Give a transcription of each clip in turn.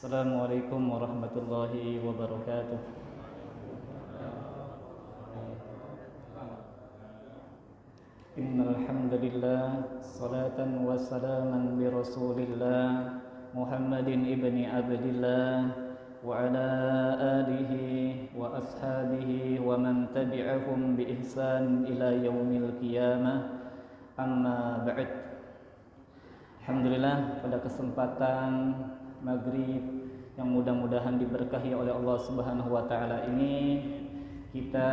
Assalamualaikum warahmatullahi wabarakatuh. Innal hamdalillah salatan wa salaman bi Rasulillah Muhammadin ibni Abdillah wa ala alihi wa ashabihi wa man tabi'ahum bi ihsan ila yaumil qiyamah. Amma ba'd. Alhamdulillah, pada kesempatan maghrib yang mudah-mudahan diberkahi oleh Allah Subhanahu wa taala ini, kita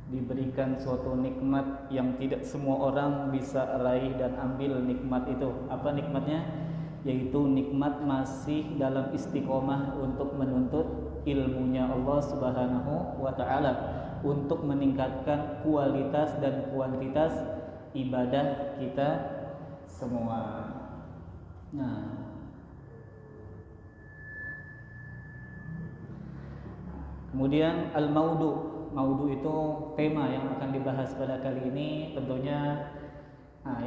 diberikan suatu nikmat yang tidak semua orang bisa raih dan ambil nikmat itu. Apa nikmatnya? Yaitu nikmat masih dalam istiqomah untuk menuntut ilmunya Allah Subhanahu wa taala, untuk meningkatkan kualitas dan kuantitas ibadah kita semua. Nah, kemudian Maudu itu tema yang akan dibahas pada kali ini. Tentunya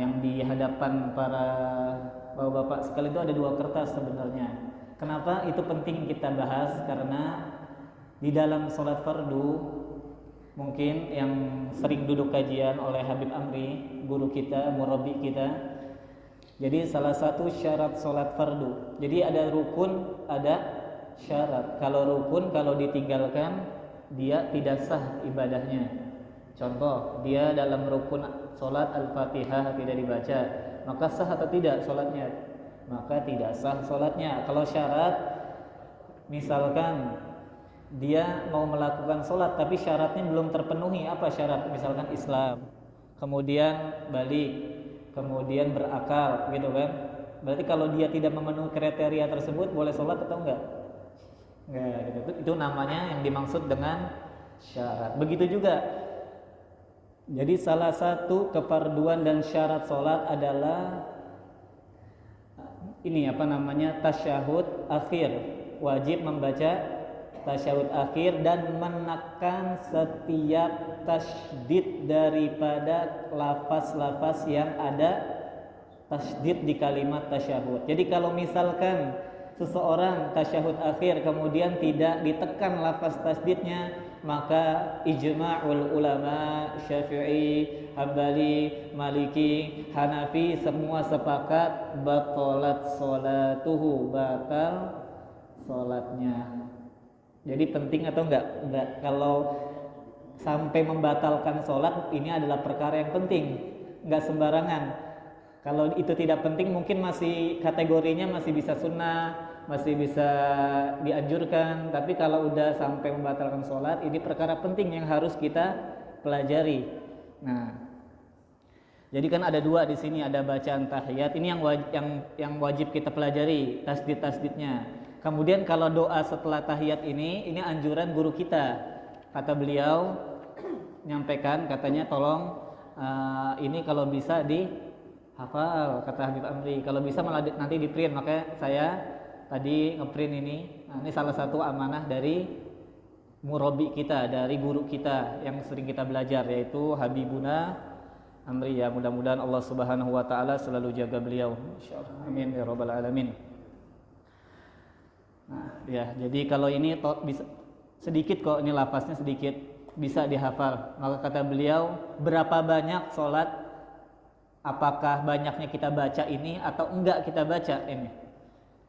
yang di hadapan para bapak-bapak sekali itu ada dua kertas sebenarnya. Kenapa itu penting kita bahas? Karena di dalam sholat fardu, mungkin yang sering duduk kajian oleh Habib Amri, guru kita, murabbi kita, jadi salah satu syarat sholat fardu, jadi ada rukun, ada syarat. Kalau rukun, kalau ditinggalkan, dia tidak sah ibadahnya. Contoh, dia dalam rukun sholat Al-Fatihah tidak dibaca, maka sah atau tidak sholatnya? Maka tidak sah sholatnya. Kalau syarat, misalkan dia mau melakukan sholat tapi syaratnya belum terpenuhi. Apa syarat? Misalkan Islam, kemudian balik, kemudian berakal, gitu kan? Berarti kalau dia tidak memenuhi kriteria tersebut, boleh sholat atau enggak? Enggak, gitu. Itu namanya yang dimaksud dengan syarat. Begitu juga. Jadi salah satu kefarduan dan syarat sholat adalah ini tasyahud akhir. Wajib membaca tasyahud akhir dan menekan setiap tasydid daripada lafaz-lafaz yang ada tasydid di kalimat tasyahud. Jadi kalau misalkan seseorang tasyahud akhir kemudian tidak ditekan lafaz tasydidnya, maka ijma'ul ulama Syafi'i, Hambali, Maliki, Hanafi semua sepakat batalat sholatuhu, batal sholatnya. Jadi penting atau enggak? Enggak. Kalau sampai membatalkan sholat, ini adalah perkara yang penting, enggak sembarangan. Kalau itu tidak penting, mungkin masih kategorinya masih bisa sunnah, masih bisa dianjurkan. Tapi kalau udah sampai membatalkan sholat, ini perkara penting yang harus kita pelajari. Nah, jadi kan ada dua di sini, ada bacaan tahiyat. Ini yang wajib kita pelajari, tasdid-tasdidnya. Kemudian kalau doa setelah tahiyat ini anjuran guru kita. Kata beliau, nyampaikan, katanya tolong ini kalau bisa dihafal, kata Habib Amri. Kalau bisa malah nanti di print, makanya saya tadi ngeprint ini. Nah, ini salah satu amanah dari murabbi kita, dari guru kita yang sering kita belajar, yaitu Habibuna Amri. Ya, mudah-mudahan Allah Subhanahu wa taala selalu jaga beliau. Insyaallah. Amin ya rabbal alamin. Nah, ya, jadi kalau ini bisa sedikit kok, ini lafaznya sedikit, bisa dihafal. Maka kata beliau, berapa banyak sholat, apakah banyaknya kita baca ini atau enggak kita baca ini.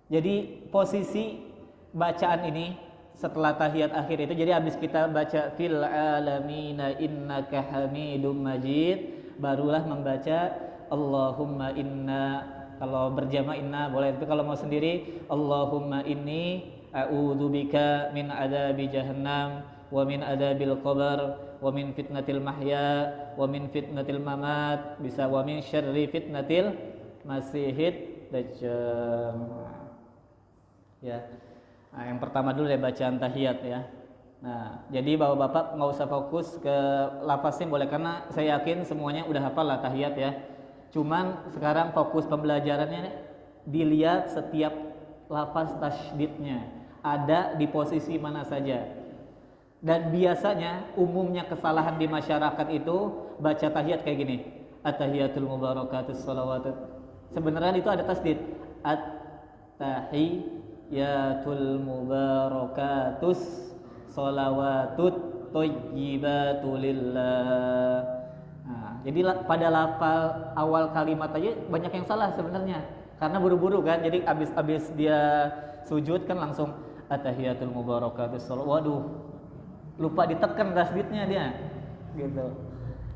Jadi posisi bacaan ini setelah tahiyat akhir itu, jadi habis kita baca fil alamina innaka hamidum majid, barulah membaca Allahumma inna. Kalau berjamaah inna boleh, tapi kalau mau sendiri Allahumma inni a'udzubika min adzabi jahannam wa min adzabil qabr wa min fitnatil mahya wa min fitnatil mamat, bisa wa min syarri fitnatil masihid dajjal. Ya. Nah, yang pertama dulu ya bacaan tahiyat ya. Nah, jadi bapak-bapak nggak usah fokus ke lafaznya, boleh, karena saya yakin semuanya udah hafal lah tahiyat ya. Cuman sekarang fokus pembelajarannya dilihat setiap lafaz tasydidnya ada di posisi mana saja. Dan biasanya umumnya kesalahan di masyarakat itu baca tahiyat kayak gini. At-tahiyatul mubarakatus shalawatut. Sebenarnya itu ada tasydid. At-tahi tahiyyatul mubarakatus sholawatut thayyibatul lillah. Nah, jadi pada lafal awal kalimat aja banyak yang salah sebenarnya karena buru-buru kan. Jadi abis dia sujud kan langsung at-tahiyyatul mubarakatus sholawat. Waduh, lupa ditekan tasdidnya dia gitu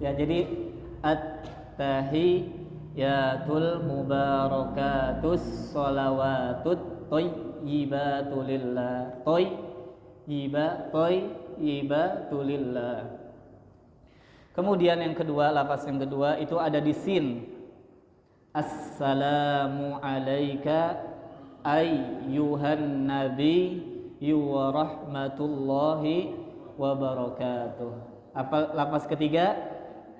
ya. Jadi at-tahiyyatul mubarakatus sholawatut thayyibatul lillah. Thayyibatul lillah. Kemudian yang kedua, lafaz yang kedua itu ada di sin. Assalamu alayka ayyuhan nabi wa rahmatullahi wa barakatuh. Apa lafaz ketiga?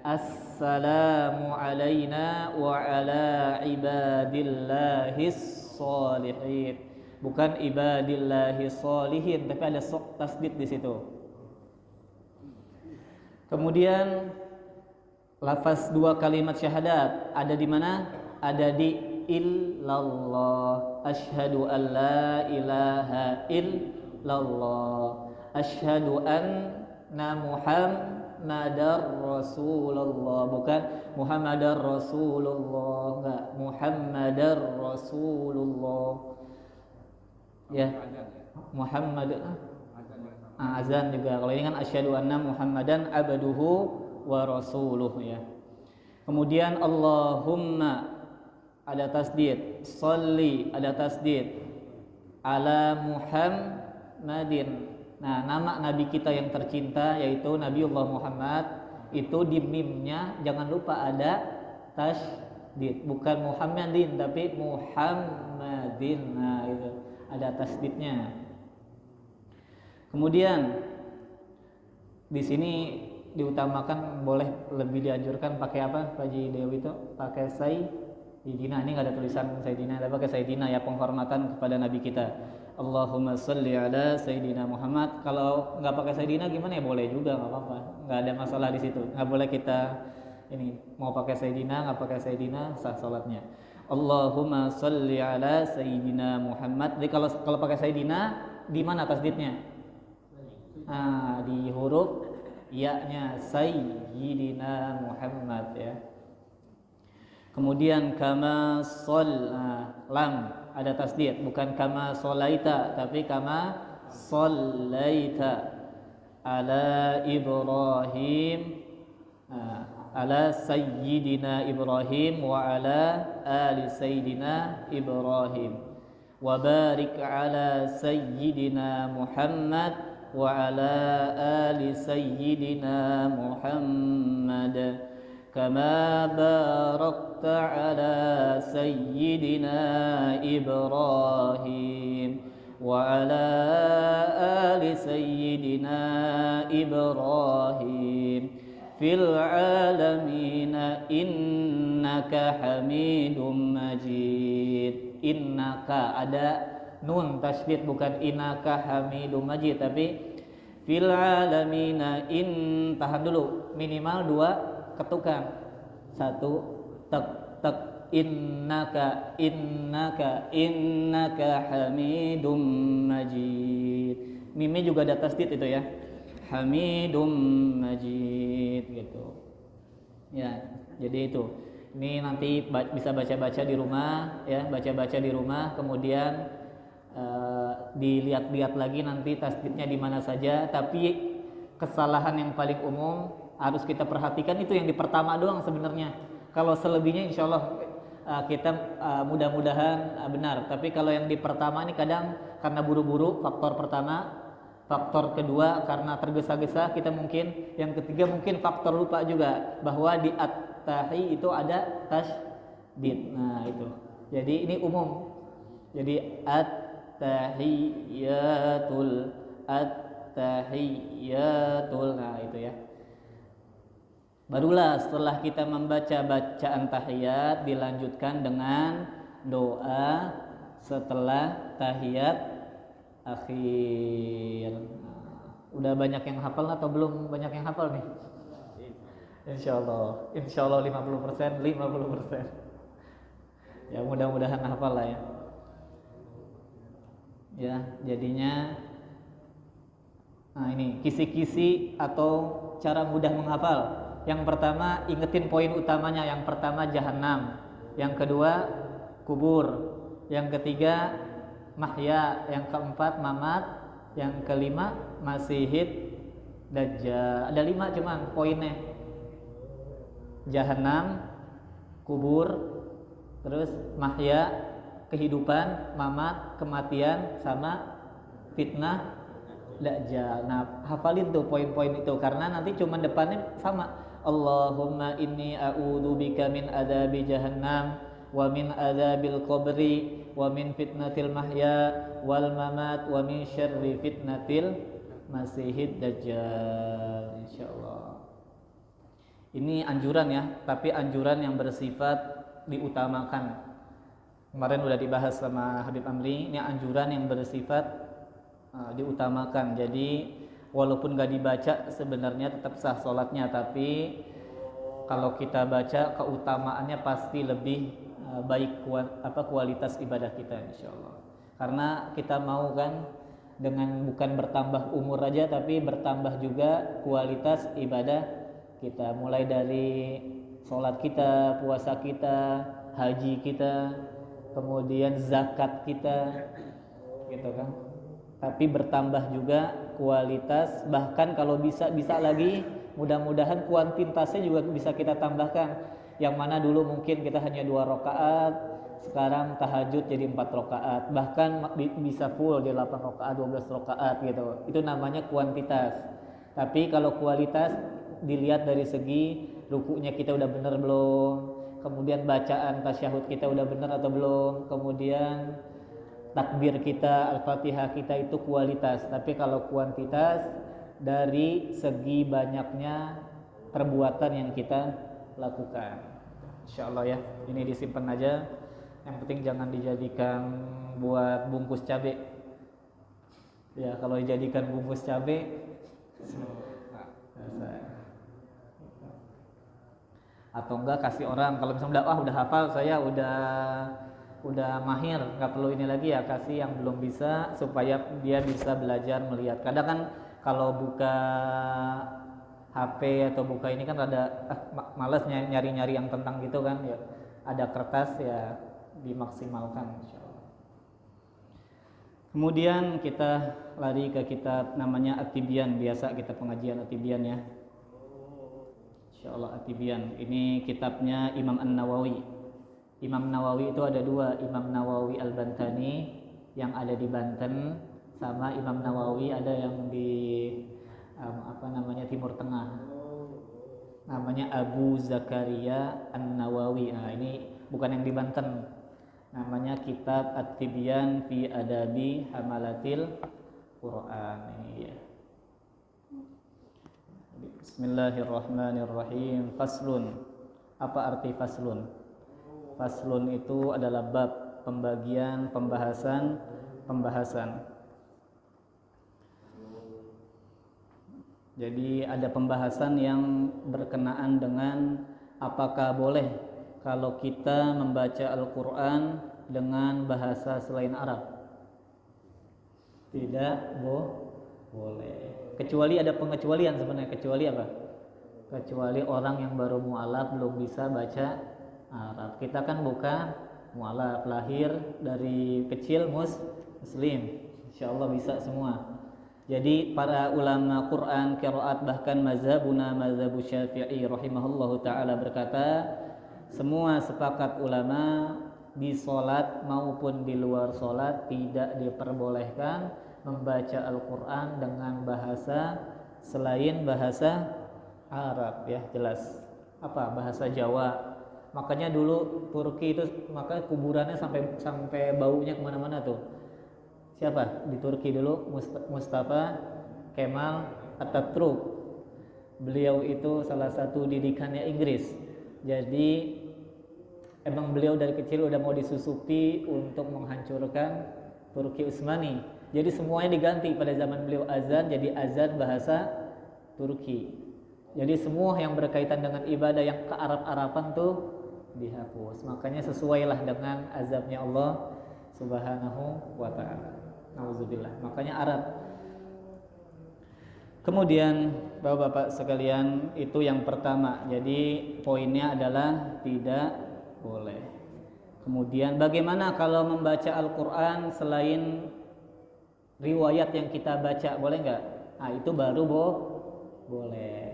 Assalamu alayna wa ala ibadillahis sholihin. Bukan ibadillahis sholihin, tapi ada sok tasdid di situ. Kemudian lafaz dua kalimat syahadat ada di mana? Ada di illallah. Asyhadu an la ilaha illallah. Asyhadu anna Muhammadar Rasulullah. Bukan Muhammadar Rasulullah, enggak, Muhammadar Rasulullah. Ya, Muhammad azan juga. Kalau ini kan asyhadu anna Muhammadan abduhu wa rasuluh ya. Kemudian Allahumma ada tasdid, sholli ada tasdid, ala Muhammadin. Nah, nama nabi kita yang tercinta yaitu Nabiullah Muhammad itu di mimnya jangan lupa ada tasdid, bukan Muhammadin tapi Muhammadin. Nah, itu ada tasdidnya. Kemudian di sini diutamakan, boleh lebih dianjurkan pakai apa Pak Ji Dewi itu? Pakai Sayyidina. Ini nggak ada tulisan Sayyidina, tapi pakai Sayyidina ya, penghormatan kepada Nabi kita. Allahumma sholli ala Sayyidina Muhammad. Kalau nggak pakai Sayyidina gimana ya? Boleh juga, nggak apa-apa, nggak ada masalah di situ. Nggak boleh kita ini mau pakai Sayyidina nggak pakai Sayyidina sah salatnya. Allahumma sholli ala Sayyidina Muhammad. Jadi kalau pakai Sayyidina di mana tasdidnya? Nah, di huruf ya-nya Sayyidina Muhammad ya. Kemudian kama lam ada tasdid, bukan kama sholaita tapi kama sholaita ala Ibrahim, ala Sayyidina Ibrahim wa ala ali Sayyidina Ibrahim wa barik ala Sayyidina Muhammad wa ala ali Sayyidina Muhammad kama barakta ala Sayyidina Ibrahim wa ala ali Sayyidina Ibrahim fil alamin innaka Hamidum Majid. Innaka ada nun tasydid, bukan innaka Hamidum Majid tapi fil alamina. Tahan dulu, minimal 2 ketukan, 1 tek innaka Hamidum Majid. Mimnya juga ada tasydid itu ya, Hamidum Majid gitu ya. Jadi itu, ini nanti bisa baca-baca di rumah ya, baca-baca di rumah, kemudian dilihat-lihat lagi nanti tasdidnya di mana saja. Tapi kesalahan yang paling umum harus kita perhatikan itu yang di pertama doang sebenarnya. Kalau selebihnya insya Allah kita mudah-mudahan benar. Tapi kalau yang di pertama ini kadang karena buru-buru, faktor pertama. Faktor kedua karena tergesa-gesa kita mungkin. Yang ketiga mungkin faktor lupa juga bahwa di at-tahi itu ada tasdid. Nah itu. Jadi ini umum. Jadi at-tahiyatul. Nah itu ya. Barulah setelah kita membaca bacaan tahiyat dilanjutkan dengan doa setelah tahiyat akhir. Udah banyak yang hafal atau belum banyak yang hafal nih? Insyaallah 50%. Ya mudah-mudahan hafal lah ya. Ya, jadinya ini kisi-kisi atau cara mudah menghafal. Yang pertama ingetin poin utamanya. Yang pertama Jahannam, yang kedua kubur, yang ketiga mahya, yang keempat mamat, yang kelima masihid dajjal. Ada 5 cuman poinnya. Jahannam, kubur, terus mahya, kehidupan, mamat, kematian, sama fitnah dajjal. Nah, hafalin tuh poin-poin itu karena nanti cuma depannya sama. Allahumma inni a'udzubika min adzabi jahannam wa min adzabil qabri wa min fitnatil mahya wal mamat wa min syarri fitnatil masihid dajjal. Insyaallah. Ini anjuran ya, tapi anjuran yang bersifat diutamakan. Kemarin udah dibahas sama Habib Amri, ini anjuran yang bersifat diutamakan. Jadi walaupun gak dibaca sebenarnya tetap sah sholatnya, tapi kalau kita baca keutamaannya pasti lebih baik kualitas ibadah kita insyaallah. Karena kita mau kan dengan bukan bertambah umur aja, tapi bertambah juga kualitas ibadah kita, mulai dari sholat kita, puasa kita, haji kita, kemudian zakat kita, gitu kan. Tapi bertambah juga kualitas, bahkan kalau bisa lagi mudah-mudahan kuantitasnya juga bisa kita tambahkan. Yang mana dulu mungkin kita hanya 2 rakaat, sekarang tahajud jadi 4 rakaat, bahkan bisa full di 8 rakaat, 12 rakaat gitu. Itu namanya kuantitas. Tapi kalau kualitas dilihat dari segi rukunya kita udah bener belum, kemudian bacaan tasyahud kita udah bener atau belum, kemudian takbir kita, al-fatihah kita, itu kualitas. Tapi kalau kuantitas dari segi banyaknya perbuatan yang kita lakukan. Insyaallah ya, ini disimpan aja. Yang penting jangan dijadikan buat bungkus cabai. Ya, kalau dijadikan bungkus cabai atau enggak kasih orang. Kalau misalnya udah hafal, saya udah mahir, nggak perlu ini lagi ya, kasih yang belum bisa supaya dia bisa belajar melihat. Kadang kan kalau buka HP atau buka ini kan rada males nyari-nyari yang tentang gitu kan ya, ada kertas ya dimaksimalkan insyaallah. Kemudian kita lari ke kitab namanya At-Tibyan. Biasa kita pengajian At-Tibyan ya, insyaallah. At-Tibyan ini kitabnya Imam An-Nawawi. Imam Nawawi itu ada 2, Imam Nawawi Al-Bantani yang ada di Banten, sama Imam Nawawi ada yang di Timur Tengah, namanya Abu Zakaria An-Nawawi. Nah, ini bukan yang di Banten, namanya kitab At-Tibyan fi Adabi Hamalatil Quran. Ini ya. Bismillahirrahmanirrahim. Faslun. Apa arti faslun? Faslun itu adalah bab, pembagian, pembahasan. Jadi ada pembahasan yang berkenaan dengan apakah boleh kalau kita membaca Al-Quran dengan bahasa selain Arab. Tidak boleh. Kecuali ada pengecualian sebenarnya. Kecuali apa? Kecuali orang yang baru mu'alaf belum bisa baca Arab. Kita kan bukan mu'alaf, lahir dari kecil muslim, insyaallah bisa semua. Jadi para ulama Quran, qiraat, bahkan mazhabuna mazhabu Syafi'i rahimahullahu taala berkata, semua sepakat ulama di salat maupun di luar salat tidak diperbolehkan membaca Al-Quran dengan bahasa selain bahasa Arab ya, jelas. Apa? Bahasa Jawa. Makanya dulu Turki itu, maka kuburannya sampai baunya kemana-mana tuh. Siapa di Turki dulu? Mustafa Kemal Atatürk. Beliau itu salah satu didikannya Inggris. Jadi emang beliau dari kecil udah mau disusupi untuk menghancurkan Turki Utsmani. Jadi semuanya diganti pada zaman beliau azan jadi azan bahasa Turki. Jadi semua yang berkaitan dengan ibadah yang ke Arab-Araban tuh dihapus. Makanya sesuailah dengan azabnya Allah Subhanahu wa ta'ala. Nauzubillah. Makanya Arab. Kemudian Bapak-bapak sekalian, itu yang pertama. Jadi poinnya adalah tidak boleh. Kemudian bagaimana kalau membaca Al-Qur'an selain riwayat yang kita baca, boleh nggak? Nah, itu baru boleh.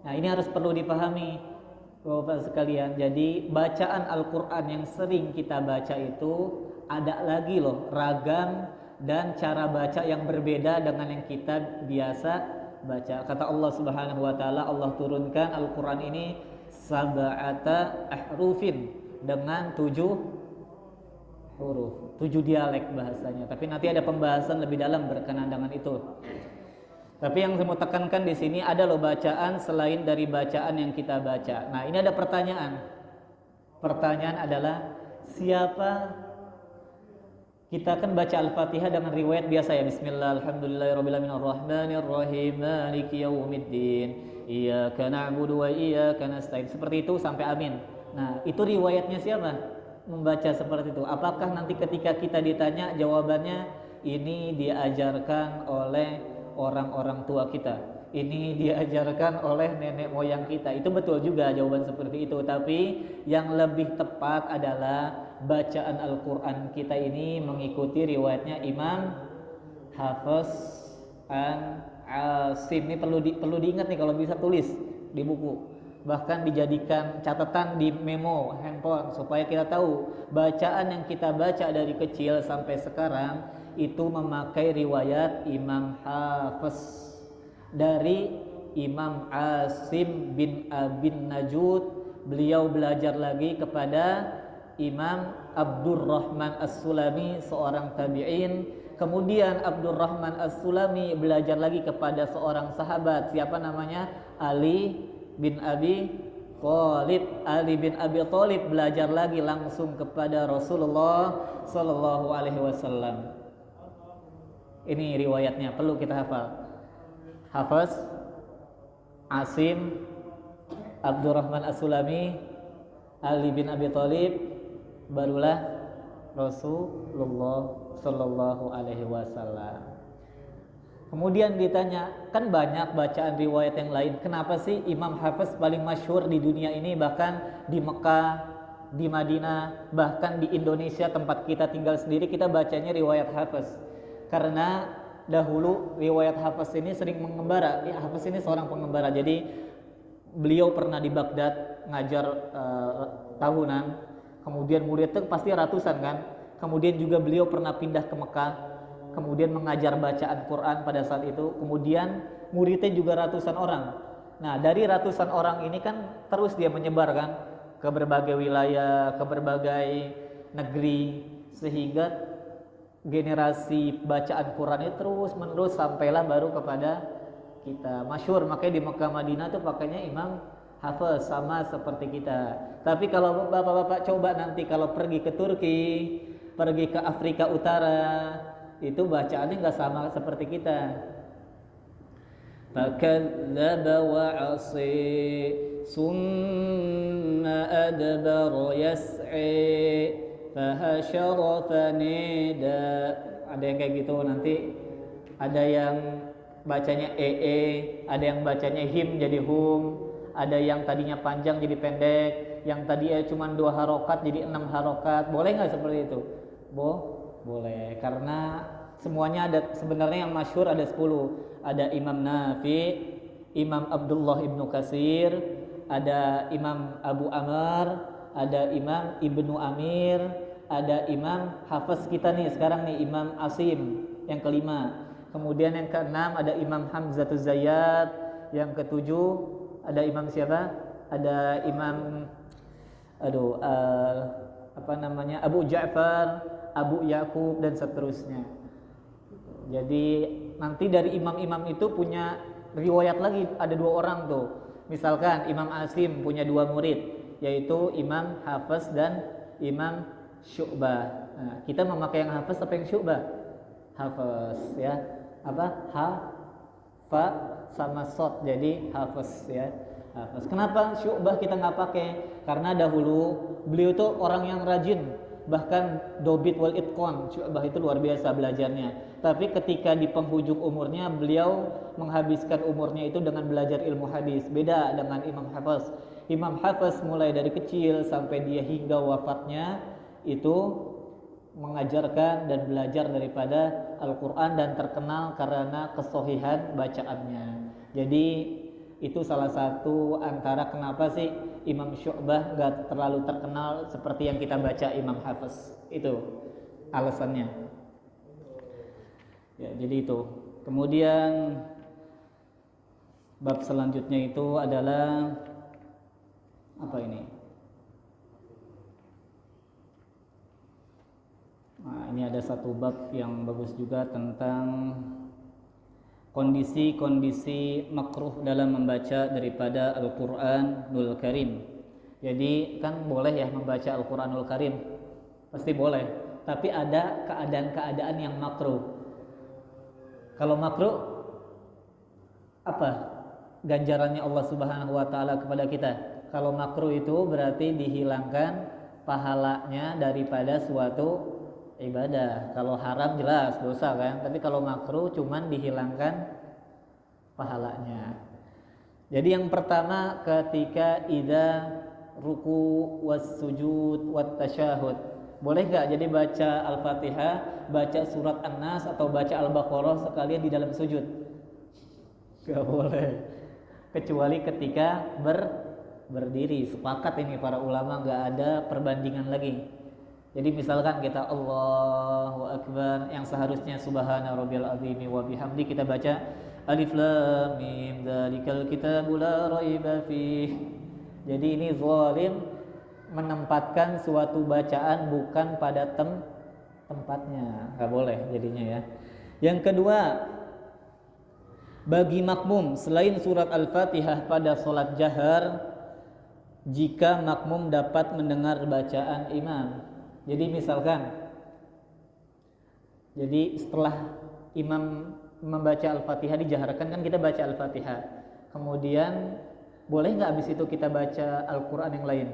Nah, ini harus perlu dipahami Bapak sekalian. Jadi bacaan Al-Qur'an yang sering kita baca itu ada lagi loh, ragam dan cara baca yang berbeda dengan yang kita biasa baca. Kata Allah Subhanahu wa taala, Allah turunkan Al-Qur'an ini sab'ata ahrufin, dengan 7 huruf, 7 dialek bahasanya. Tapi nanti ada pembahasan lebih dalam berkenaan dengan itu. Tapi yang saya mau tekankan di sini ada loh bacaan selain dari bacaan yang kita baca. Nah, ini ada pertanyaan. Pertanyaan adalah siapa? Kita kan baca Al-Fatihah dengan riwayat biasa ya. Bismillah, alhamdulillahirrahmanirrahim, arrahmanirrahim, maliki yaumiddin, iyyaka na'budu wa iyyaka nasta'in. Seperti itu sampai amin. Nah, itu riwayatnya siapa? Membaca seperti itu. Apakah nanti ketika kita ditanya jawabannya ini diajarkan oleh orang-orang tua kita, ini diajarkan oleh nenek moyang kita? Itu betul juga jawaban seperti itu. Tapi yang lebih tepat adalah bacaan Al-Quran kita ini mengikuti riwayatnya Imam Hafiz an Asim. Ini perlu diingat nih, kalau bisa tulis di buku, bahkan dijadikan catatan di memo handphone supaya kita tahu bacaan yang kita baca dari kecil sampai sekarang itu memakai riwayat Imam Hafiz dari Imam Asim bin Abin Najud. Beliau belajar lagi kepada Imam Abdurrahman As-Sulami, seorang tabi'in. Kemudian Abdurrahman As-Sulami belajar lagi kepada seorang sahabat. Siapa namanya? Ali bin Abi Thalib. Ali bin Abi Thalib belajar lagi langsung kepada Rasulullah Sallallahu Alaihi Wasallam. Ini riwayatnya perlu kita hafal. Hafiz, Asim, Abdurrahman As-Sulami, Ali bin Abi Thalib, barulah Rasulullah Sallallahu Alaihi Wasallam. Kemudian ditanya, kan banyak bacaan riwayat yang lain, kenapa sih Imam Hafiz paling masyhur di dunia ini, bahkan di Mekah, di Madinah, bahkan di Indonesia tempat kita tinggal sendiri kita bacanya riwayat Hafiz? Karena dahulu riwayat Hafiz ini sering mengembara. Hafiz ini seorang pengembara, jadi beliau pernah di Baghdad ngajar tahunan. Kemudian murid itu pasti ratusan kan. Kemudian juga beliau pernah pindah ke Mekah, kemudian mengajar bacaan Quran pada saat itu. Kemudian muridnya juga ratusan orang. Nah, dari ratusan orang ini kan terus dia menyebar kan ke berbagai wilayah, ke berbagai negeri, sehingga generasi bacaan Quran itu terus menerus sampailah baru kepada kita. Masyhur, makanya di Mekah Madinah tuh pakainya Imam Hafiz, sama seperti kita. Tapi kalau bapak-bapak coba nanti kalau pergi ke Turki, pergi ke Afrika Utara, itu bacaannya nggak sama seperti kita. Fakadzdzaba wa 'asi summa adbara yas'i fahasyara fanida. Ada yang kayak gitu nanti. Ada yang bacanya ada yang bacanya him jadi hum, ada yang tadinya panjang jadi pendek, yang tadi cuma 2 harokat jadi 6 harokat. Boleh nggak seperti itu? Boleh, karena semuanya ada. Sebenarnya yang masyhur ada 10. Ada Imam Nafi, Imam Abdullah ibnu Katsir, ada Imam Abu Amr, ada Imam Ibnu Amir, ada Imam Hafiz kita nih sekarang nih, Imam Asim yang kelima. Kemudian yang keenam ada Imam Hamzatuz Zayyat, yang ketujuh ada Imam siapa? Ada Imam Abu Ja'far, Abu Yaqub, dan seterusnya. Jadi nanti dari imam-imam itu punya riwayat lagi, ada 2 orang tuh. Misalkan Imam Asim punya 2 murid, yaitu Imam Hafiz dan Imam Syu'bah. Nah, kita memakai yang Hafiz apa yang Syu'bah? Hafiz ya. Fa sama sod, jadi Hafiz ya. Hafiz. Kenapa Syu'bah kita nggak pakai? Karena dahulu beliau tuh orang yang rajin, bahkan dobit wal itqan, Syu'bah itu luar biasa belajarnya. Tapi ketika di penghujung umurnya beliau menghabiskan umurnya itu dengan belajar ilmu hadis. Beda dengan Imam Hafiz. Imam Hafiz mulai dari kecil sampai dia hingga wafatnya itu mengajarkan dan belajar daripada Al-Quran dan terkenal karena kesohihan bacaannya. Jadi itu salah satu antara kenapa sih Imam Syu'bah gak terlalu terkenal seperti yang kita baca Imam Hafiz. Itu alasannya. Ya, jadi itu. Kemudian bab selanjutnya itu adalah apa ini? Nah, ini ada satu bab yang bagus juga tentang kondisi-kondisi makruh dalam membaca daripada Al-Quranul Karim. Jadi kan boleh ya membaca Al-Quranul Karim, pasti boleh. Tapi ada keadaan-keadaan yang makruh. Kalau makruh apa ganjarannya Allah Subhanahu wa taala kepada kita? Kalau makruh itu berarti dihilangkan pahalanya daripada suatu ibadah. Kalau haram jelas dosa kan, tapi kalau makruh cuman dihilangkan pahalanya. Jadi yang pertama ketika idza ruku was sujud wat tasyahud. Boleh enggak jadi baca Al-Fatihah, baca surat An-Nas atau baca Al-Baqarah sekalian di dalam sujud? Enggak boleh. Kecuali ketika berdiri. Sepakat ini para ulama, enggak ada perbandingan lagi. Jadi misalkan kita Allahu Akbar yang seharusnya subhana rabbiyal azimi wa bihamdi, kita baca alif lam mim dzalikal kitabu la raiba fih. Jadi ini zalim menempatkan suatu bacaan bukan pada tempatnya. Enggak boleh jadinya ya. Yang kedua, bagi makmum selain surat Al-Fatihah pada salat jahar jika makmum dapat mendengar bacaan imam. Jadi misalkan, jadi setelah imam membaca Al-Fatihah dijaharkan kan kita baca Al-Fatihah. Kemudian boleh nggak habis itu kita baca Al-Quran yang lain?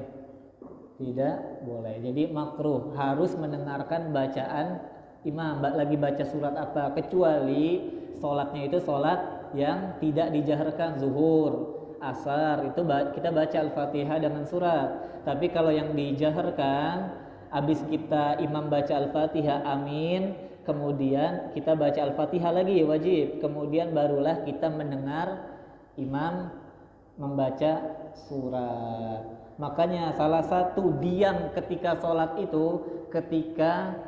Tidak boleh. Jadi makruh, harus mendengarkan bacaan imam. Lagi baca surat apa? Kecuali sholatnya itu sholat yang tidak dijaharkan, zuhur, asar, itu kita baca Al-Fatihah dengan surat. Tapi kalau yang dijaharkan, habis kita imam baca Al-Fatihah, amin, kemudian kita baca Al-Fatihah lagi, wajib. Kemudian barulah kita mendengar imam membaca surat. Makanya salah satu diam ketika sholat itu ketika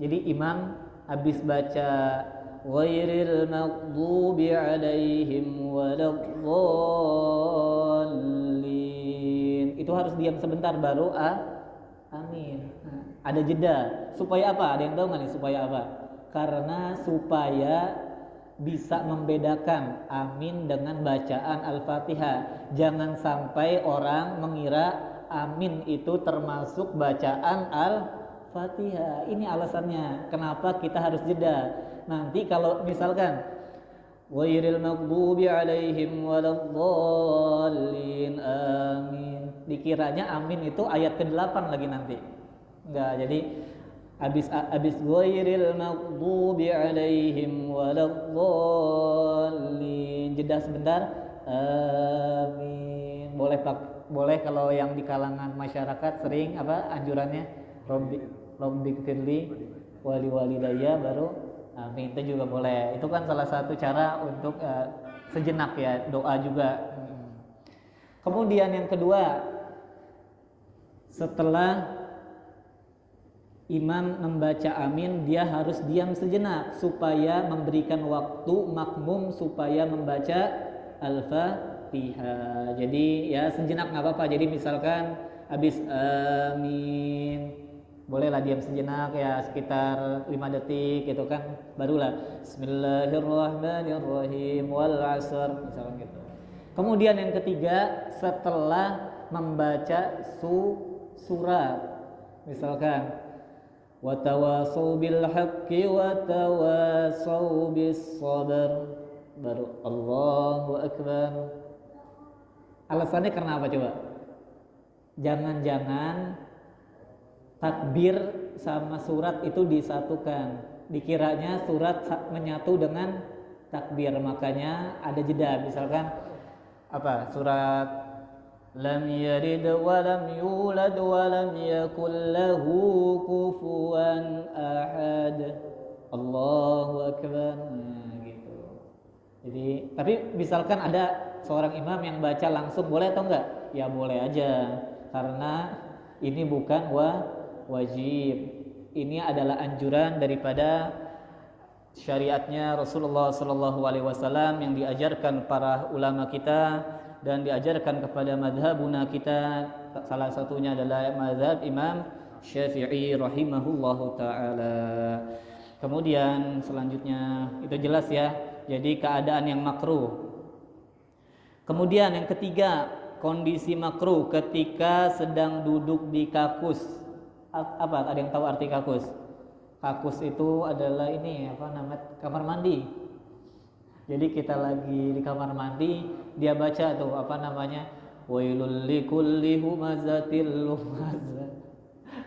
jadi imam habis baca ghairil maghdubi alaihim waladdallin, itu harus diam sebentar baru amin. Ada jeda supaya apa? Ada yang tahu nggak nih supaya apa? Karena supaya bisa membedakan amin dengan bacaan Al-Fatihah. Jangan sampai orang mengira amin itu termasuk bacaan Al-Fatihah. Ini alasannya kenapa kita harus jeda. Nanti kalau misalkan ghairil maghdubi alaihim waladdallin amin, dikiranya amin itu ayat ke-8 lagi nanti. Enggak, jadi habis ghairil maghdubi alaihim waladdallin, jeda sebentar, amin. Boleh kalau yang di kalangan masyarakat sering apa anjurannya Rabbi firli wali walidayya baru amin, itu juga boleh. Itu kan salah satu cara untuk sejenak ya, doa juga. Kemudian yang kedua, setelah imam membaca amin, dia harus diam sejenak supaya memberikan waktu makmum supaya membaca Al-Fatihah. Jadi ya sejenak nggak apa-apa. Jadi misalkan habis amin, bolehlah diam sejenak ya sekitar 5 detik gitu kan, barulah Bismillahirrahmanirrahim wal 'asr misalkan gitu. Kemudian yang ketiga, setelah membaca surat, misalkan watawasau bil haqqi watawasau bis sabr, baru Allahu Akbar. Alasannya karena apa coba? Jangan-jangan takbir sama surat itu disatukan. Dikiranya surat menyatu dengan takbir, makanya ada jeda. Misalkan apa? Surat lam yalid wa lam yulad wa lam yakul lahu kufuwan ahad. Allahu akbar. Nah, gitu. Jadi, tapi misalkan ada seorang imam yang baca langsung, boleh atau enggak? Ya boleh aja, karena ini bukan wajib. Ini adalah anjuran daripada syariatnya Rasulullah Sallallahu Alaihi Wasallam yang diajarkan para ulama kita dan diajarkan kepada madhabuna kita. Salah satunya adalah madhab Imam Syafi'i rahimahullahu ta'ala. Kemudian selanjutnya itu jelas ya, jadi keadaan yang makruh. Kemudian yang ketiga, kondisi makruh ketika sedang duduk di kakus. Apa? Ada yang tahu arti kakus? Kakus itu adalah ini apa namanya, kamar mandi. Jadi kita lagi di kamar mandi, dia baca tuh apa namanya, wailul likulli humazatil lumazah.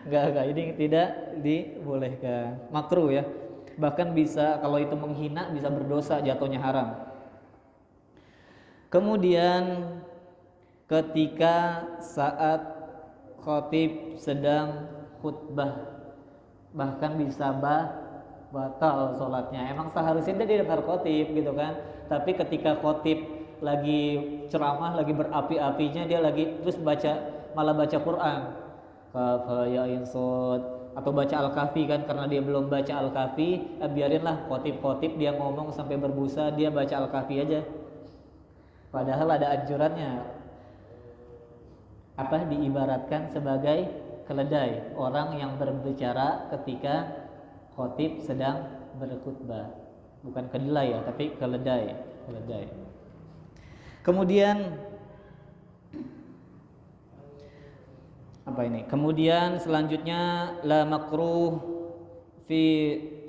Enggak, ini tidak dibolehkan. Makruh ya. Bahkan bisa, kalau itu menghina, bisa berdosa, jatuhnya haram. Kemudian ketika saat khatib sedang khutbah, bahkan bisa batal sholatnya. Emang seharusnya dia dengar khatib gitu kan, tapi ketika khatib lagi ceramah, lagi berapi-apinya, dia lagi terus malah baca Quran, kaf ya ain shad, atau baca Al-Kahfi kan, karena dia belum baca Al-Kahfi, biarinlah khotib dia ngomong sampai berbusa, dia baca Al-Kahfi aja. Padahal ada anjurannya, apa, diibaratkan sebagai keledai, orang yang berbicara ketika khotib sedang berkhutbah. Bukan kedelai ya, tapi keledai. Kemudian apa ini? Kemudian selanjutnya la makruh fi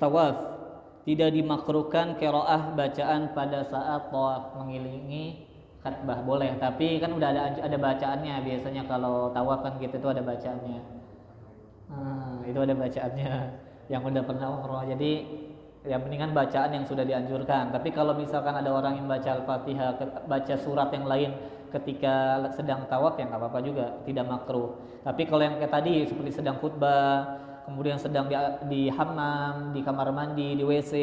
tawaf. Tidak dimakruhkan qiraah bacaan pada saat tawaf, mengiringi khutbah boleh, tapi kan udah ada bacaannya. Biasanya kalau tawaf kan gitu, itu ada bacaannya. Itu ada bacaannya yang udah pernah umroh. Jadi ya mendingan bacaan yang sudah dianjurkan. Tapi kalau misalkan ada orang yang baca Al-Fatihah, baca surat yang lain ketika sedang tawaf, ya nggak apa-apa juga, tidak makruh. Tapi kalau yang kayak tadi seperti sedang khutbah, kemudian sedang di hammam, di kamar mandi, di WC,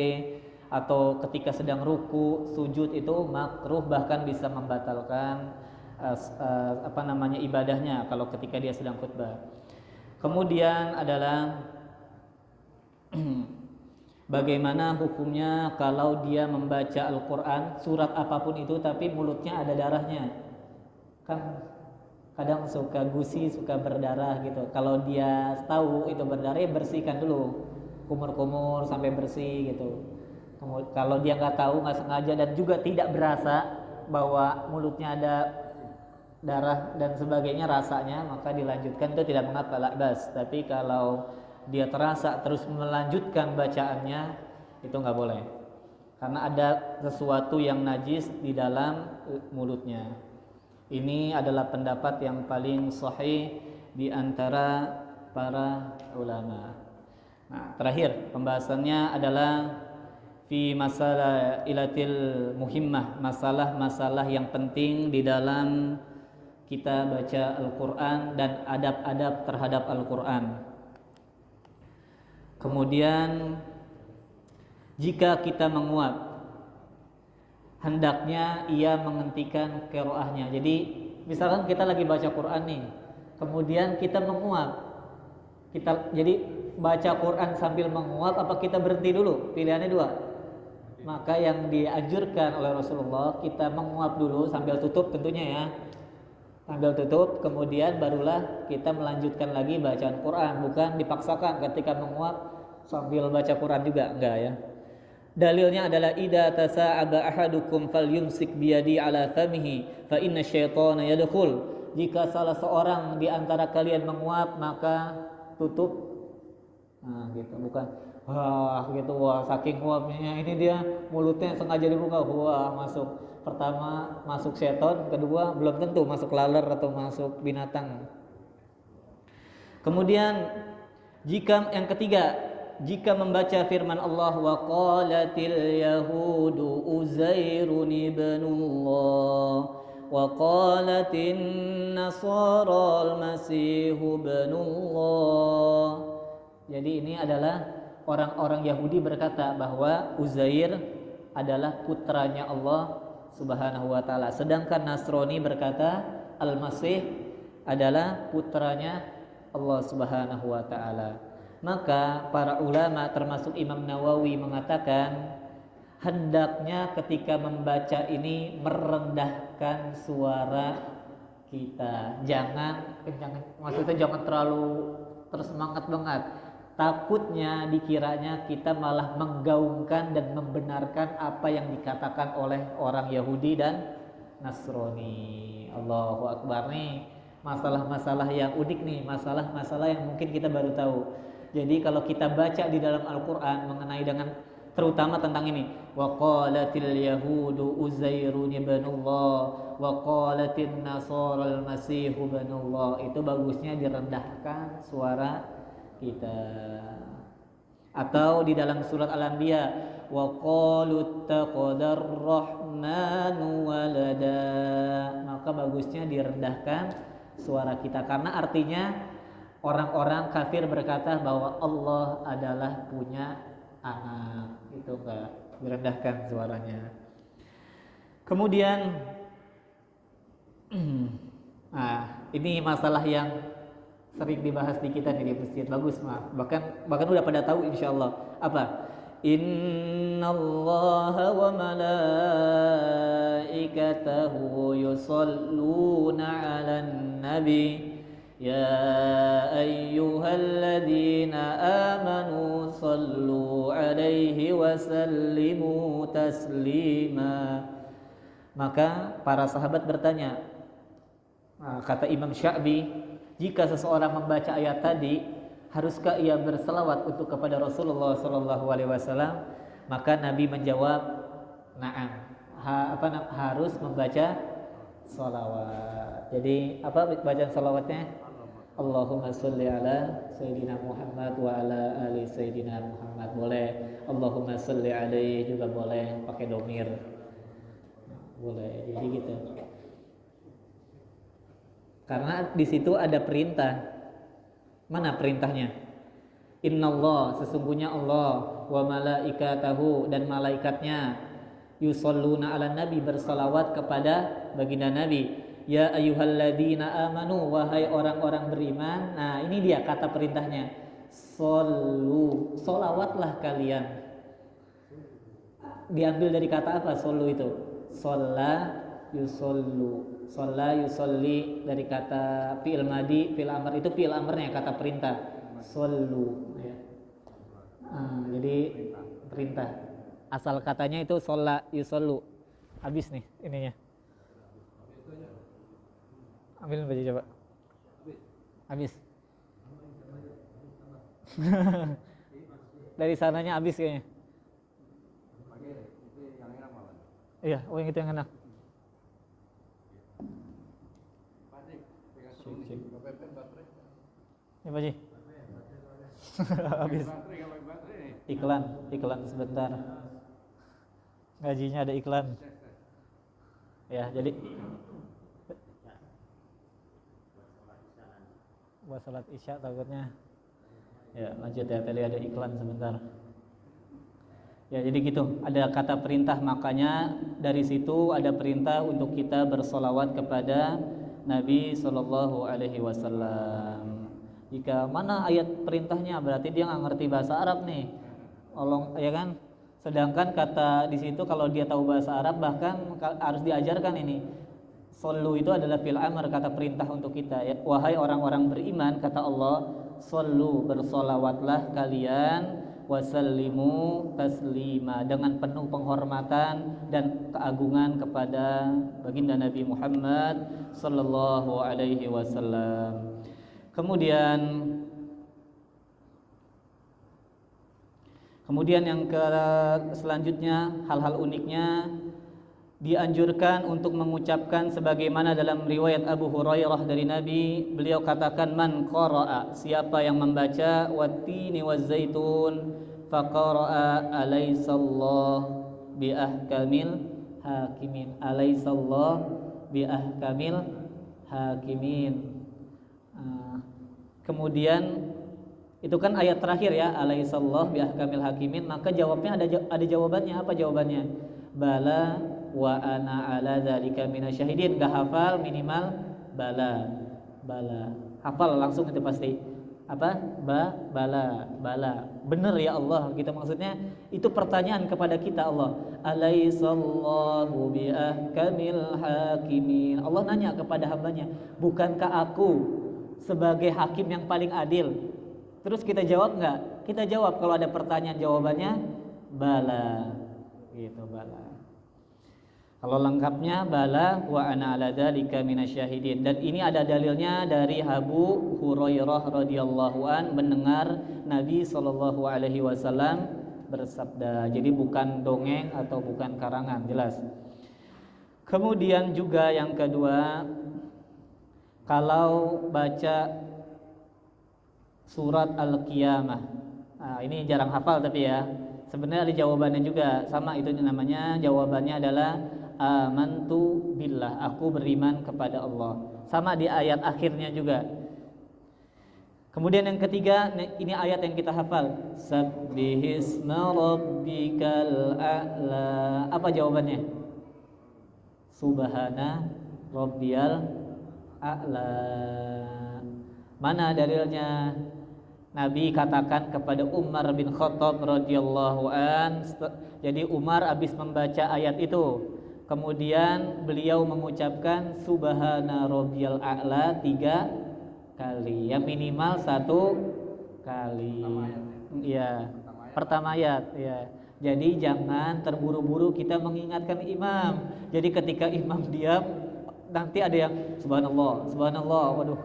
atau ketika sedang ruku, sujud, itu makruh, bahkan bisa membatalkan ibadahnya kalau ketika dia sedang khutbah. Kemudian adalah bagaimana hukumnya kalau dia membaca Al-Quran, surat apapun itu, tapi mulutnya ada darahnya. Kan kadang suka gusi, suka berdarah gitu. Kalau dia tahu itu berdarah, ya bersihkan dulu, kumur-kumur sampai bersih gitu. Kalau dia nggak tahu, nggak sengaja, dan juga tidak berasa bahwa mulutnya ada darah dan sebagainya rasanya, maka dilanjutkan, itu tidak mengapa, lakbas. Tapi kalau dia terasa terus melanjutkan bacaannya, itu nggak boleh, karena ada sesuatu yang najis di dalam mulutnya. Ini adalah pendapat yang paling sahih di antara para ulama. Nah, terakhir pembahasannya adalah fi masalah ilatil muhimmah, masalah-masalah yang penting di dalam kita baca Al-Quran dan adab-adab terhadap Al-Quran. Kemudian jika kita menguap, hendaknya ia menghentikan qiraahnya. Jadi misalkan kita lagi baca Quran nih, kemudian kita menguap, jadi baca Quran sambil menguap, apa kita berhenti dulu? Pilihannya dua. Maka yang dianjurkan oleh Rasulullah, kita menguap dulu sambil tutup tentunya ya, sambil tutup, kemudian barulah kita melanjutkan lagi bacaan Quran. Bukan dipaksakan ketika menguap sambil baca Quran juga, enggak ya. Dalilnya adalah idza tasa'aba ahadukum falyumsik biyadi ala famihi fa inna syaitana yadkhul. Jika salah seorang di antara kalian menguap, maka tutup. Nah, gitu, bukan wah saking nguapnya ini dia mulutnya sengaja dibuka, masuk. Pertama masuk setan, kedua belum tentu masuk laler atau masuk binatang. Kemudian Yang ketiga, jika membaca firman Allah wa qalatil yahudu Uzairun ibnullah wa qalatin nasara al-masih ibnullah. Jadi ini adalah orang-orang Yahudi berkata bahwa Uzair adalah putranya Allah Subhanahu wa taala. Sedangkan Nasrani berkata Al-Masih adalah putranya Allah Subhanahu wa taala. Maka para ulama termasuk Imam Nawawi mengatakan hendaknya ketika membaca ini merendahkan suara kita. Maksudnya jangan terlalu tersemangat banget. Takutnya dikiranya kita malah menggaungkan dan membenarkan apa yang dikatakan oleh orang Yahudi dan Nasrani. Allahu Akbar, nih masalah-masalah yang unik nih, masalah-masalah yang mungkin kita baru tahu. Jadi kalau kita baca di dalam Al-Quran mengenai dengan terutama tentang ini, wa qalatil yahudu Uzairun ibnullah wa qalatin nasara al-masih ibnullah, itu bagusnya direndahkan suara kita. Atau di dalam surat Al-Anbiya wa qalu taqadar rahmanu walada, maka bagusnya direndahkan suara kita karena artinya orang-orang kafir berkata bahwa Allah adalah punya anak, itu enggak, direndahkan suaranya. Kemudian ini masalah yang sering dibahas di kita nih di masjid, bagus bahkan udah pada tahu insyaallah. Apa? Innallaha wa malaikatahu yusalluna 'alan nabi ya ayyuhalladzina amanu sallu 'alaihi wa sallimu taslima. Maka para sahabat bertanya, kata Imam Sya'bi, jika seseorang membaca ayat tadi, haruskah ia berselawat untuk kepada Rasulullah sallallahu alaihi wasallam? Maka Nabi menjawab, na'am. Harus membaca salawat. Jadi apa bacaan salawatnya? Allahumma sholli ala Sayyidina Muhammad wa ala ali Sayyidina Muhammad. Boleh. Allahumma sholli alaihi juga boleh, pakai domir. Boleh. Jadi gitu. Karena di situ ada perintah. Mana perintahnya? Innallah, sesungguhnya Allah, wa malaikatahu, dan malaikatnya, yusalluna ala nabi, bersalawat kepada baginda Nabi. Ya ayyuhalladzina amanu, wahai orang-orang beriman. Nah ini dia kata perintahnya. Sallu, solawatlah kalian. Diambil dari kata apa sallu itu? Shalla yusallu. Shalla yusalli dari kata fi'il madi, fi'il amr, itu fi'il amrnya, kata perintah. Sallu ya. Jadi perintah. Asal katanya itu shalla yusallu. Habis nih ininya. Ambil baju coba. Habis. Dari sananya habis kayaknya. Iya, yang itu yang enak. Ya Pak Ji. Habis. Iklan sebentar. Gajinya ada iklan. Ya, jadi buat salat Isya takutnya. Ya, lanjut ya, tadi ada iklan sebentar. Ya, jadi gitu, ada kata perintah, makanya dari situ ada perintah untuk kita bersolawat kepada Nabi Shallallahu Alaihi Wasallam. Jika mana ayat perintahnya, berarti dia nggak ngerti bahasa Arab nih, ya kan? Sedangkan kata di situ kalau dia tahu bahasa Arab bahkan harus diajarkan ini. Sallu itu adalah fil amr, kata perintah untuk kita. Ya, wahai orang-orang beriman, kata Allah, sallu, bersolawatlah kalian, wasallimu taslima, dengan penuh penghormatan dan keagungan kepada baginda Nabi Muhammad sallallahu alaihi wasallam. Kemudian yang selanjutnya, hal-hal uniknya dianjurkan untuk mengucapkan sebagaimana dalam riwayat Abu Hurairah dari Nabi, beliau katakan, man qara'a, siapa yang membaca wattini wazzaitun faqara'a alaysallah bi ahkamil hakimin, alaysallah bi ahkamil hakimin. Kemudian itu kan ayat terakhir ya, alaysallah bi ahkamil hakimin, maka jawabnya ada jawabannya. Apa jawabannya? Bala wa ana ala dzalika minasyahidin. Gak hafal minimal bala. Hafal langsung itu pasti. Apa? Bala. Benar ya Allah, gitu maksudnya. Itu pertanyaan kepada kita Allah. Alaisallahu bi ahkamil hakimin. Allah nanya kepada hambanya, bukankah aku sebagai hakim yang paling adil? Terus kita jawab enggak? Kita jawab. Kalau ada pertanyaan jawabannya bala. Gitu, bala. Kalau lengkapnya bala wa ana ala dzalika minasyahidin. Dan ini ada dalilnya dari Abu Hurairah radhiyallahu an, mendengar Nabi sallallahu alaihi wasallam bersabda. Jadi bukan dongeng atau bukan karangan, jelas. Kemudian juga yang kedua, kalau baca surat Al-Qiyamah. Nah, ini jarang hafal tapi ya. Sebenarnya ada jawabannya juga, sama itu namanya, jawabannya adalah amantu billah, aku beriman kepada Allah. Sama di ayat akhirnya juga. Kemudian yang ketiga, ini ayat yang kita hafal, sabbihisma rabbikal a'la. Apa jawabannya? Subhana rabbiyal a'la. Mana dalilnya? Nabi katakan kepada Umar bin Khattab radhiyallahu an. Jadi Umar habis membaca ayat itu, kemudian beliau mengucapkan subhana rabbiyal a'la 3 kali, ya minimal 1 kali. Iya, pertama ayat ya. Jadi jangan terburu-buru kita mengingatkan imam. Jadi ketika imam diam, nanti ada yang subhanallah, waduh.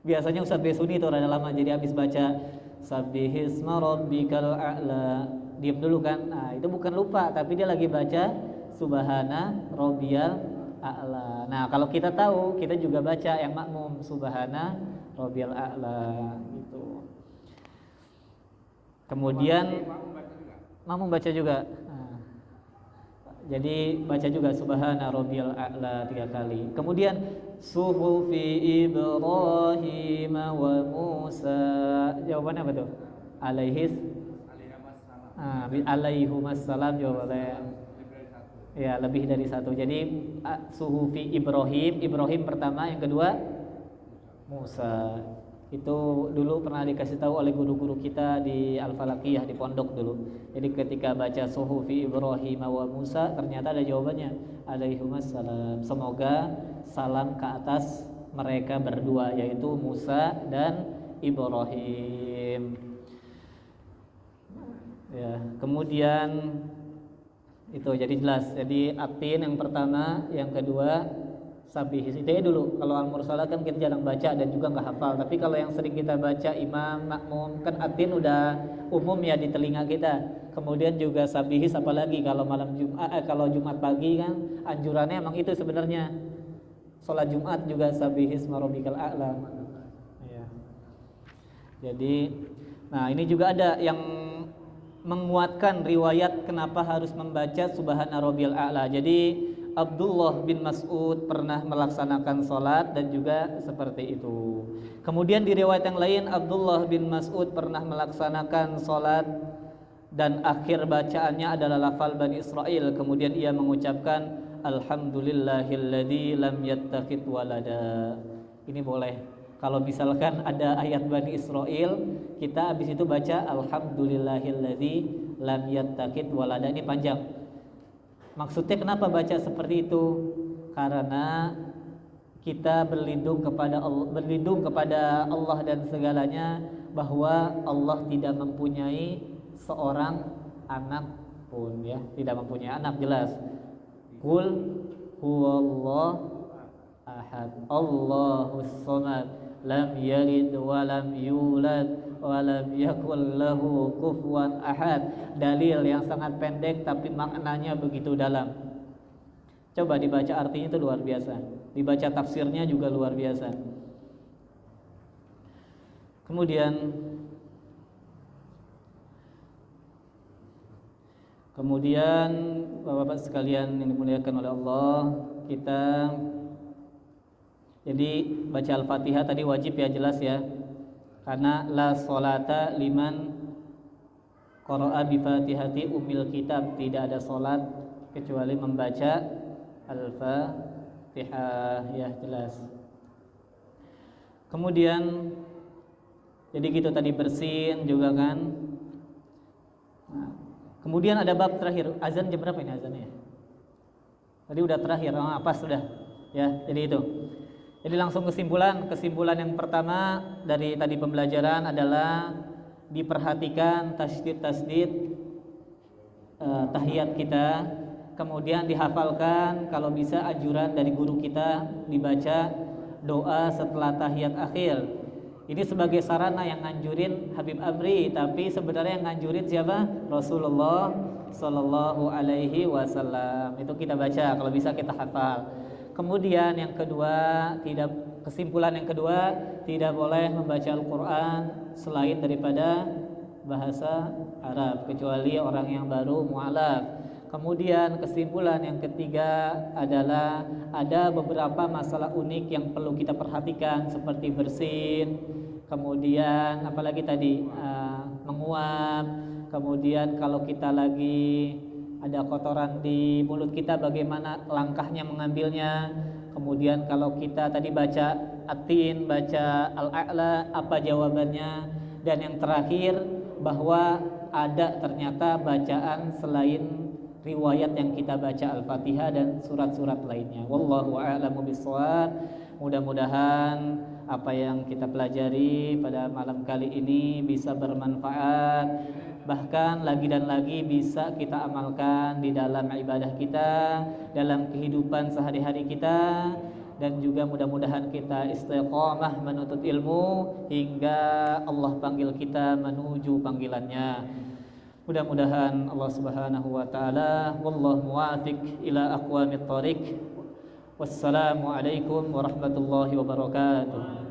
Biasanya Ustadz Besuni itu rada lama, jadi habis baca sabbihisma rabbikal a'la, diam dulu kan. Nah, itu bukan lupa, tapi dia lagi baca subhana rabbiyal a'la. Nah, kalau kita tahu, kita juga baca yang makmum subhana rabbiyal a'la gitu. Kemudian makmum baca juga. Jadi baca juga subhana rabbiyal a'la 3 kali. Kemudian suhufi Ibrahim wa Musa. Jawabannya apa tuh? Alaihimussalam jawabannya. Ya, lebih dari 1. Jadi suhufi Ibrahim pertama, yang kedua Musa. Itu dulu pernah dikasih tahu oleh guru-guru kita di Al-Falaqiyah di pondok dulu. Jadi ketika baca suhufi Ibrahim wa Musa, ternyata ada jawabannya, alaihimussalam. Semoga salam ke atas mereka berdua, yaitu Musa dan Ibrahim. Ya, kemudian itu jadi jelas. Jadi atin yang pertama, yang kedua sabihis. Itu ya dulu. Kalau al-mursalah kan kita jarang baca dan juga nggak hafal. Tapi kalau yang sering kita baca imam, makmum, kan atin udah umum ya di telinga kita. Kemudian juga sabihis, apalagi kalau malam Jumat, kalau Jumat pagi kan anjurannya emang itu sebenarnya. Sholat Jumat juga sabihis marobikal a'la. Ya. Jadi, nah ini juga ada yang menguatkan riwayat kenapa harus membaca subhana rabbiyal a'la. Jadi Abdullah bin Mas'ud pernah melaksanakan sholat dan juga seperti itu. Kemudian di riwayat yang lain, Abdullah bin Mas'ud pernah melaksanakan sholat dan akhir bacaannya adalah lafal Bani Israel. Kemudian ia mengucapkan alhamdulillahilladzi lam yattakhidh walada. Ini boleh. Kalau misalkan ada ayat Bani Israel, kita habis itu baca alhamdulillahilladzi lam yattakhidh walada. Ini panjang. Maksudnya kenapa baca seperti itu? Karena kita berlindung kepada Allah dan segalanya, bahwa Allah tidak mempunyai seorang anak pun, ya, tidak mempunyai anak, jelas. Qul huwallahu ahad, Allahus samad, lam yalid wa lam yulad wa lam yakul lahu kufuwan ahad. Dalil yang sangat pendek tapi maknanya begitu dalam. Coba dibaca artinya itu luar biasa. Dibaca tafsirnya juga luar biasa. Kemudian Bapak-bapak sekalian yang dimuliakan oleh Allah, kita jadi baca Al-Fatihah tadi wajib ya, jelas ya. Karena la sholata liman qara'a bi Fatihati ummil kitab, tidak ada salat kecuali membaca Al-Fatihah, ya jelas. Kemudian jadi gitu tadi bersin juga kan. Nah, kemudian ada bab terakhir, azan jam berapa ini azannya? Tadi udah terakhir, apa sudah? Ya, jadi itu. Jadi langsung kesimpulan yang pertama dari tadi pembelajaran adalah diperhatikan tasdid tahiyat kita, kemudian dihafalkan, kalau bisa anjuran dari guru kita dibaca doa setelah tahiyat akhir. Ini sebagai sarana yang nganjurin Habib Amri, tapi sebenarnya yang nganjurin siapa? Rasulullah Sallallahu Alaihi Wasallam. Itu kita baca, kalau bisa kita hafal. Kemudian yang kedua, kesimpulan yang kedua, tidak boleh membaca Al-Quran selain daripada bahasa Arab, kecuali orang yang baru mu'alaf. Kemudian kesimpulan yang ketiga adalah ada beberapa masalah unik yang perlu kita perhatikan, seperti bersin, kemudian apalagi tadi menguap, kemudian kalau kita lagi ada kotoran di mulut kita bagaimana langkahnya mengambilnya, kemudian kalau kita tadi baca At-Tin, baca Al-A'la apa jawabannya, dan yang terakhir bahwa ada ternyata bacaan selain riwayat yang kita baca Al-Fatihah dan surat-surat lainnya. Wallahu a'lamu bishawab. Mudah-mudahan apa yang kita pelajari pada malam kali ini bisa bermanfaat, bahkan lagi dan lagi bisa kita amalkan di dalam ibadah kita, dalam kehidupan sehari-hari kita, dan juga mudah-mudahan kita istiqamah menuntut ilmu hingga Allah panggil kita menuju panggilannya. Mudah-mudahan Allah Subhanahu wa taala wallahu muwafiq ila aqwamit thariq. Wassalamu alaikum warahmatullahi wabarakatuh.